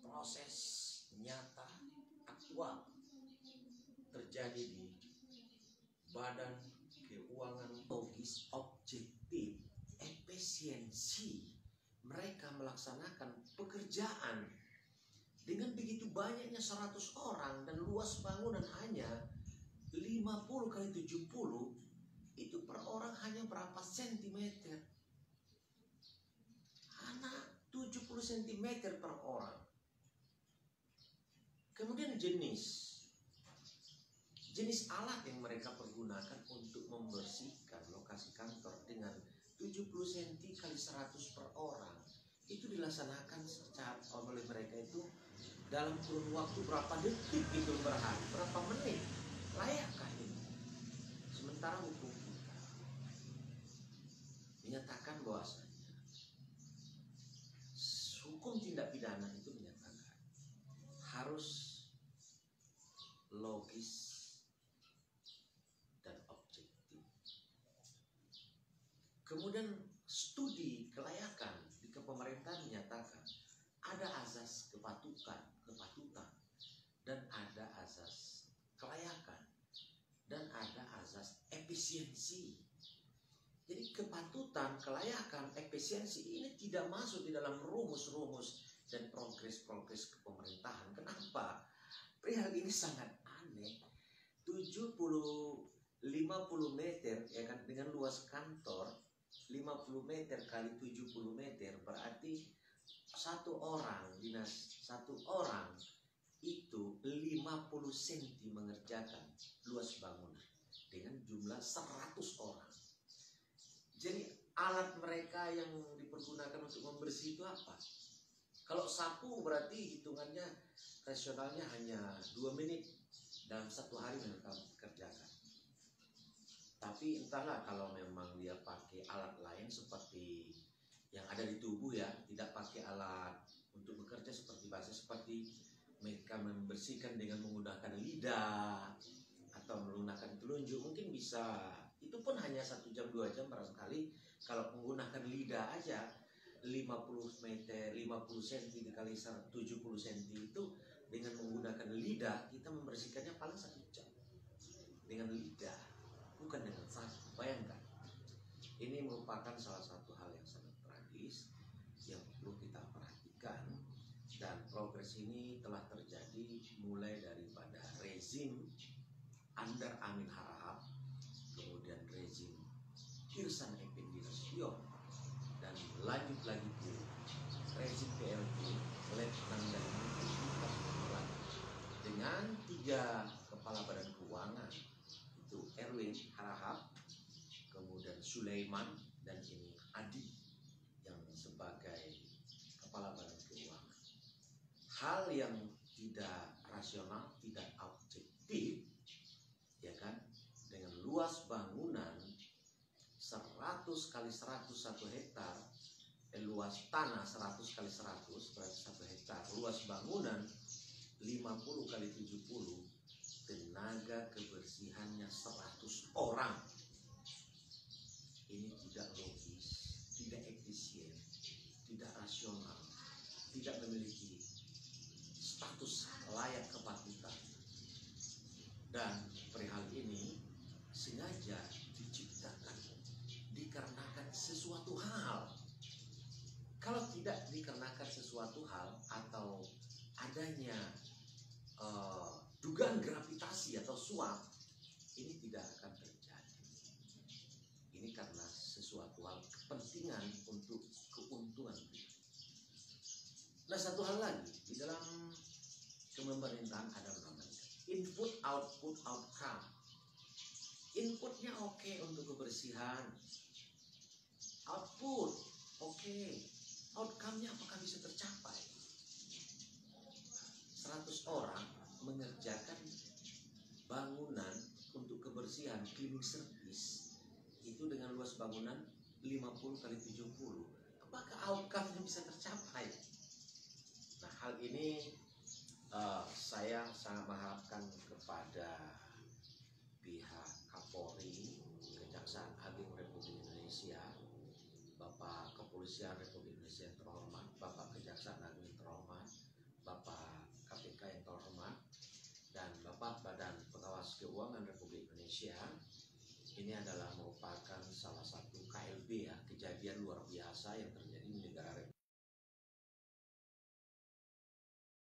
proses nyata aktual terjadi di Badan Keuangan. Logis, objektif, efisiensi mereka melaksanakan pekerjaan dengan begitu banyaknya 100 orang dan luas bangunan hanya 50 kali 70, itu per orang hanya berapa sentimeter? Hanya 70 cm per orang. Kemudian jenis alat yang mereka pergunakan untuk membersihkan lokasi kantor dengan 70 cm kali 100 per orang, itu dilaksanakan secara oleh mereka itu dalam kurun waktu berapa detik itu per hari, berapa menit. Layakkah ini? Sementara hukum kita menyatakan bahwasanya hukum tindak pidana itu menyatakan harus logis dan objektif. Kemudian studi kelayakan di kepemerintahan menyatakan ada azas kepatutan dan ada azas kelayakan dan ada azas efisiensi. Jadi kepatutan, kelayakan, efisiensi ini tidak masuk di dalam rumus-rumus dan progres kepemerintahan. Kenapa? Perihal ini sangat aneh. 50 meter ya kan, dengan luas kantor 50 meter kali 70 meter berarti satu orang itu 50 cm mengerjakan luas bangunan dengan jumlah 100 orang. Jadi alat mereka yang dipergunakan untuk membersih itu apa? Kalau sapu berarti hitungannya rasionalnya hanya 2 menit dalam satu hari mereka kerjakan. Tapi entahlah kalau memang dia pakai alat lain seperti yang ada di tubuh ya, tidak pakai alat untuk bekerja seperti mereka membersihkan dengan menggunakan lidah atau menggunakan telunjuk, mungkin bisa. Itu pun hanya 1 jam 2 jam barangkali. Kalau menggunakan lidah aja 50 meter 50 cm kali 70 cm itu dengan menggunakan lidah kita membersihkannya paling 1 jam dengan lidah, bukan dengan sapu. Bayangkan, ini merupakan salah satu hal yang sangat tragis yang perlu kita perhatikan. Dan progres ini telah terjadi mulai daripada rezim Andar Amin Harahap, kemudian rezim Irsan Effendi Nasution, dan lanjut lagi ke rezim PLT Letnan dan dengan 3 kepala badan keuangan, itu Erwin Harahap, kemudian Sulaiman, dan ini Adi yang sebagai kepala badan keuangan. Hal yang tidak rasional, tidak objektif, ya kan, dengan luas bangunan 100 kali 100 1 hektar, luas tanah 100 kali 100 berarti 1 hektar, luas bangunan 50 kali 70, tenaga kebersihannya 100 orang. Ini tidak logis, tidak efisien, tidak rasional, tidak memiliki status layak kepatutan. Dan perihal ini sengaja diciptakan dikarenakan sesuatu hal. Kalau tidak dikarenakan sesuatu hal atau adanya dugaan gravitasi atau suap, ini tidak akan terjadi. Ini karena sesuatu hal kepentingan untuk keuntungan pribadi. Nah, satu hal lagi di dalam kepemerintahan ada namanya input, output, outcome. Inputnya oke untuk kebersihan, output oke, outcome-nya apakah bisa tercapai? 100 orang mengerjakan bangunan untuk kebersihan, cleaning service, itu dengan luas bangunan 50 kali 70. Apakah outcome-nya bisa tercapai? Nah, hal ini saya sangat mengharapkan kepada pihak Kapolri, Kejaksaan Agung Republik Indonesia, Bapak Kepolisian Republik Indonesia yang terhormat, Bapak Kejaksaan Agung yang terhormat, Bapak Indonesia. Ini adalah merupakan salah satu KLB ya, kejadian luar biasa yang terjadi